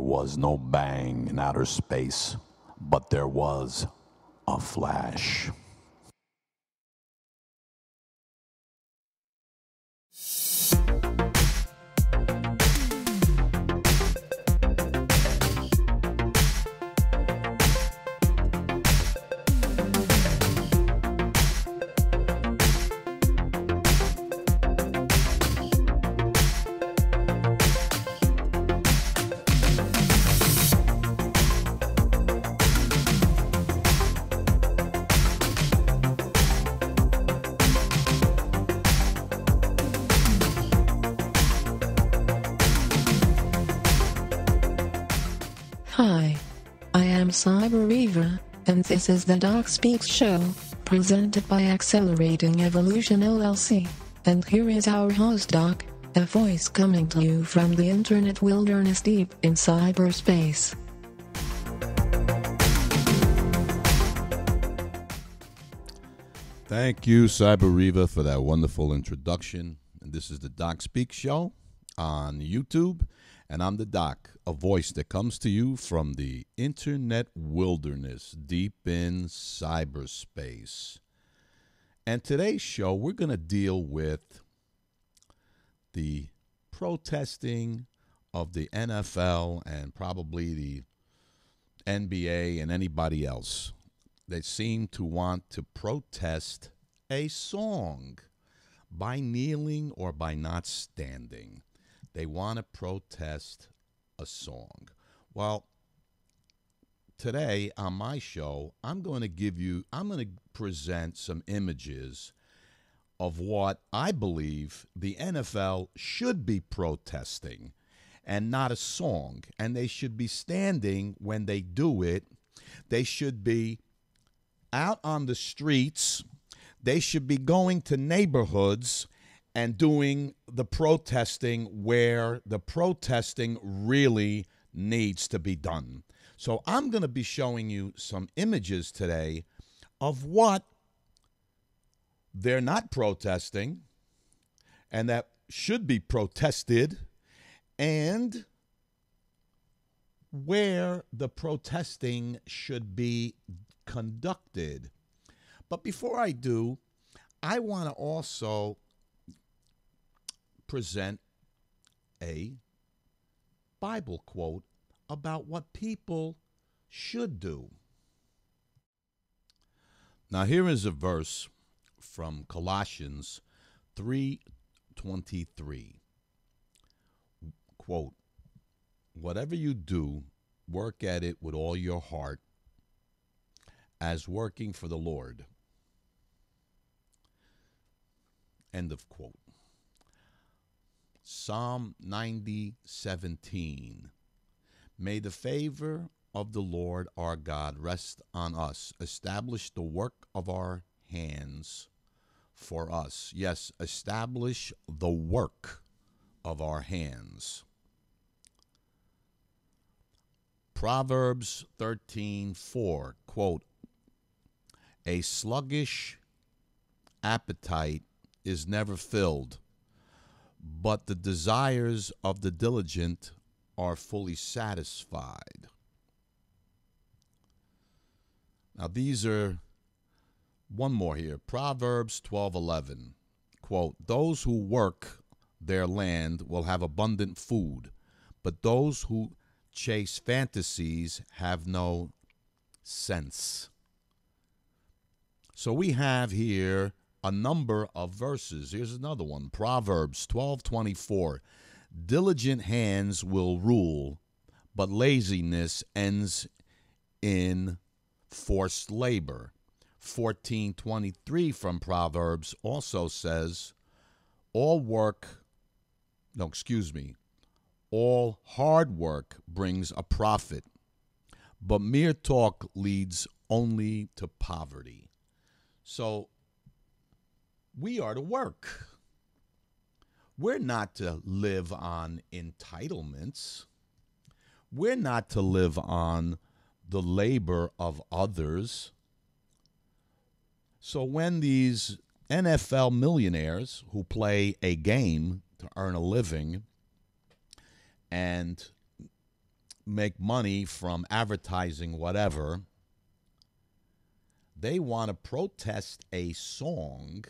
Was no bang in outer space, but there was a flash. Hi, I am Cyber Eva, and this is the Doc Speaks Show, presented by Accelerating Evolution LLC. And here is our host Doc, a voice coming to you from the internet wilderness deep in cyberspace. Thank you, Cyber Eva, for that wonderful introduction. And this is the Doc Speak Show on YouTube. And I'm the Doc, a voice that comes to you from the internet wilderness deep in cyberspace. And today's show, we're going to deal with the protesting of the NFL and probably the NBA and anybody else. They seem to want to protest a song by kneeling or by not standing. They want to protest a song. Well, today on my show, I'm going to present some images of what I believe the NFL should be protesting and not a song. And they should be standing when they do it. They should be out on the streets. They should be going to neighborhoods and doing the protesting where the protesting really needs to be done. So I'm going to be showing you some images today of what they're not protesting and that should be protested and where the protesting should be conducted. But before I do, I want to also present a Bible quote about what people should do. Now here is a verse from Colossians 3:23. Quote, "Whatever you do, work at it with all your heart, as working for the Lord." End of quote. Psalm 90:17. May the favor of the Lord our God rest on us. Establish the work of our hands for us. Yes, establish the work of our hands. Proverbs 13:4. Quote, "A sluggish appetite is never filled, but the desires of the diligent are fully satisfied." Now these are one more here. Proverbs 12:11. Quote, "Those who work their land will have abundant food, but those who chase fantasies have no sense." So we have here a number of verses. Here's another one. Proverbs 12:24. "Diligent hands will rule, but laziness ends in forced labor." 14:23 from Proverbs also says, all hard work brings a profit, but mere talk leads only to poverty. So we are to work. We're not to live on entitlements. We're not to live on the labor of others. So when these NFL millionaires who play a game to earn a living and make money from advertising, whatever. They want to protest a song,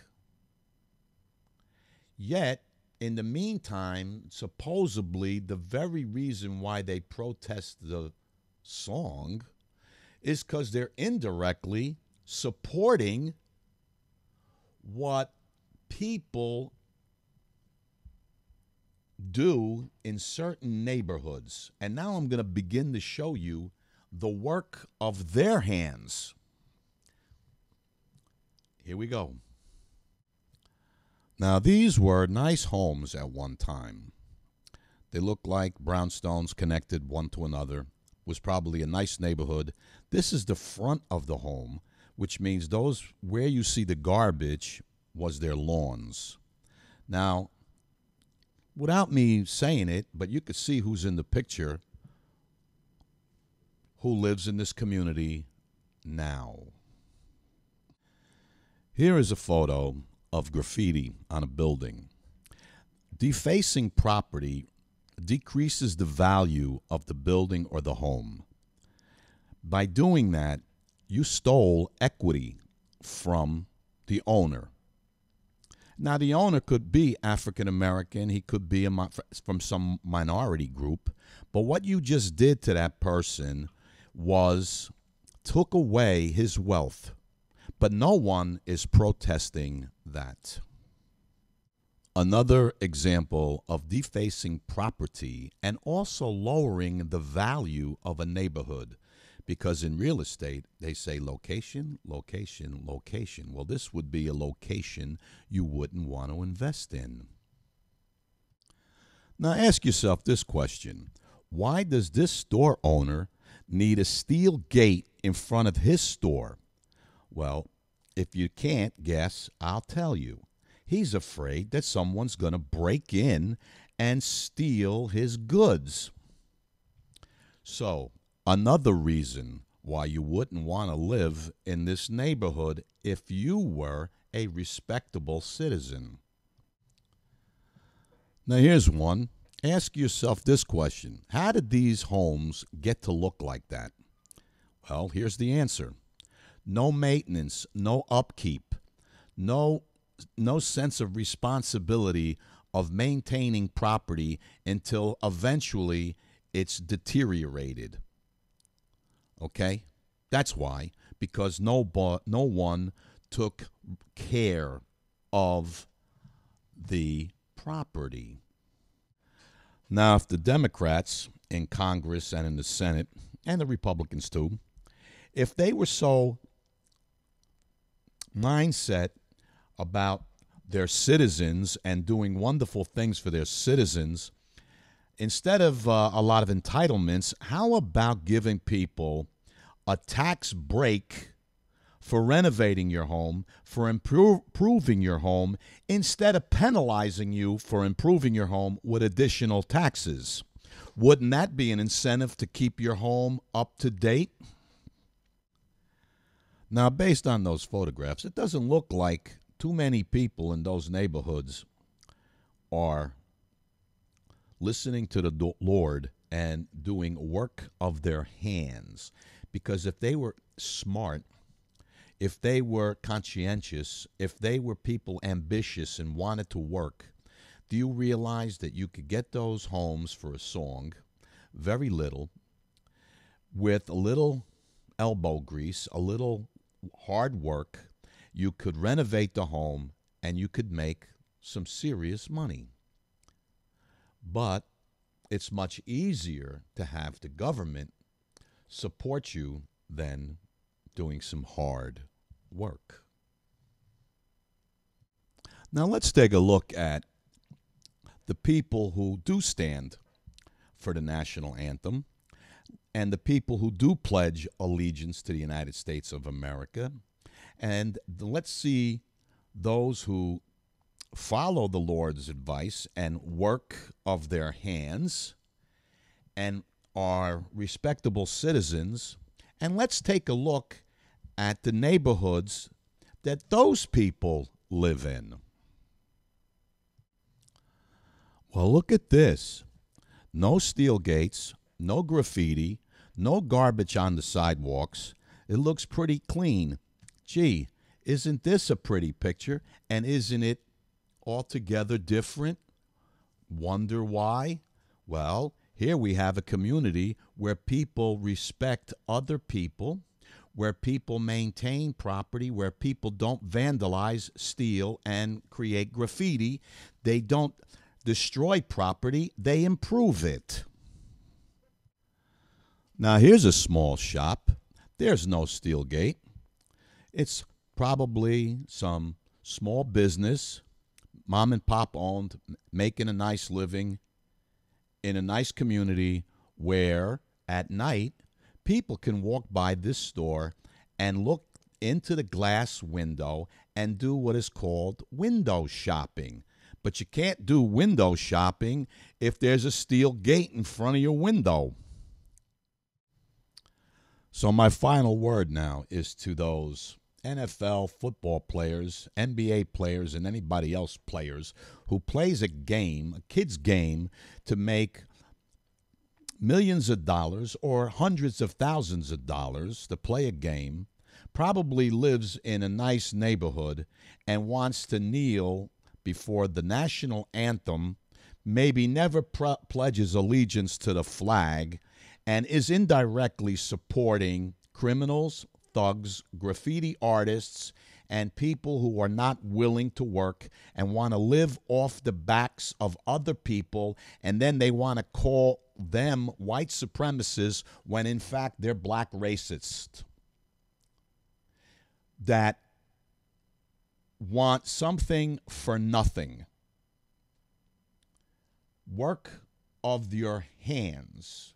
yet in the meantime, supposedly the very reason why they protest the song is because they're indirectly supporting what people do in certain neighborhoods. And now I'm going to begin to show you the work of their hands. Here we go. Now, these were nice homes at one time. They looked like brownstones connected one to another. It was probably a nice neighborhood. This is the front of the home, which means those where you see the garbage was their lawns. Now, without me saying it, but you could see who's in the picture, who lives in this community now. Here is a photo of graffiti on a building. Defacing property decreases the value of the building or the home. By doing that, you stole equity from the owner. Now, the owner could be African American, he could be from some minority group, but what you just did to that person was took away his wealth. But no one is protesting that. Another example of defacing property and also lowering the value of a neighborhood, because in real estate, they say location, location, location. Well, this would be a location you wouldn't want to invest in. Now, ask yourself this question. Why does this store owner need a steel gate in front of his store? Well, if you can't guess, I'll tell you. He's afraid that someone's going to break in and steal his goods. So, another reason why you wouldn't want to live in this neighborhood if you were a respectable citizen. Now, here's one. Ask yourself this question. How did these homes get to look like that? Well, here's the answer. No maintenance, no upkeep, no sense of responsibility of maintaining property until eventually it's deteriorated. Okay? That's why, because no one took care of the property. Now, if the Democrats in Congress and in the Senate, and the Republicans too, if they were so mindset about their citizens and doing wonderful things for their citizens, instead of a lot of entitlements, how about giving people a tax break for renovating your home, for improving your home, instead of penalizing you for improving your home with additional taxes? Wouldn't that be an incentive to keep your home up to date? Now, based on those photographs, it doesn't look like too many people in those neighborhoods are listening to the Lord and doing work of their hands. Because if they were smart, if they were conscientious, if they were people ambitious and wanted to work, do you realize that you could get those homes for a song, very little, with a little elbow grease, a little hard work, you could renovate the home and you could make some serious money. But it's much easier to have the government support you than doing some hard work. Now let's take a look at the people who do stand for the national anthem and the people who do pledge allegiance to the United States of America. And let's see those who follow the Lord's advice and work of their hands and are respectable citizens. And let's take a look at the neighborhoods that those people live in. Well, look at this. No steel gates, no graffiti, no garbage on the sidewalks. It looks pretty clean. Gee, isn't this a pretty picture? And isn't it altogether different? Wonder why? Well, here we have a community where people respect other people, where people maintain property, where people don't vandalize, steal, and create graffiti. They don't destroy property, they improve it. Now, here's a small shop. There's no steel gate. It's probably some small business, mom and pop owned, making a nice living in a nice community where at night people can walk by this store and look into the glass window and do what is called window shopping. But you can't do window shopping if there's a steel gate in front of your window. So my final word now is to those NFL football players, NBA players, and anybody else players who plays a game, a kid's game, to make millions of dollars or hundreds of thousands of dollars to play a game, probably lives in a nice neighborhood and wants to kneel before the National Anthem, maybe never pledges allegiance to the flag, and is indirectly supporting criminals, thugs, graffiti artists, and people who are not willing to work and want to live off the backs of other people, and then they want to call them white supremacists when in fact they're black racists that want something for nothing. Work of your hands.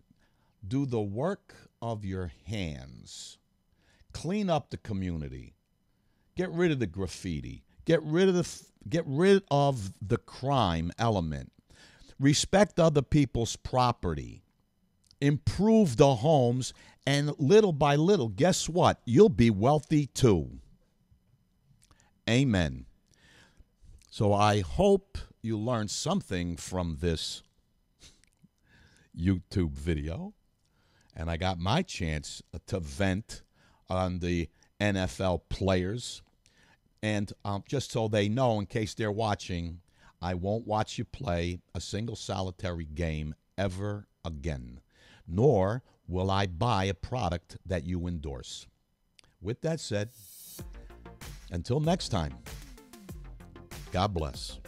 Do the work of your hands. Clean up the community. Get rid of the graffiti. Get rid of the crime element. Respect other people's property. Improve the homes, and little by little, guess what? You'll be wealthy too. Amen. So I hope you learned something from this YouTube video, and I got my chance to vent on the NFL players. And just so they know, in case they're watching, I won't watch you play a single solitary game ever again, nor will I buy a product that you endorse. With that said, until next time, God bless.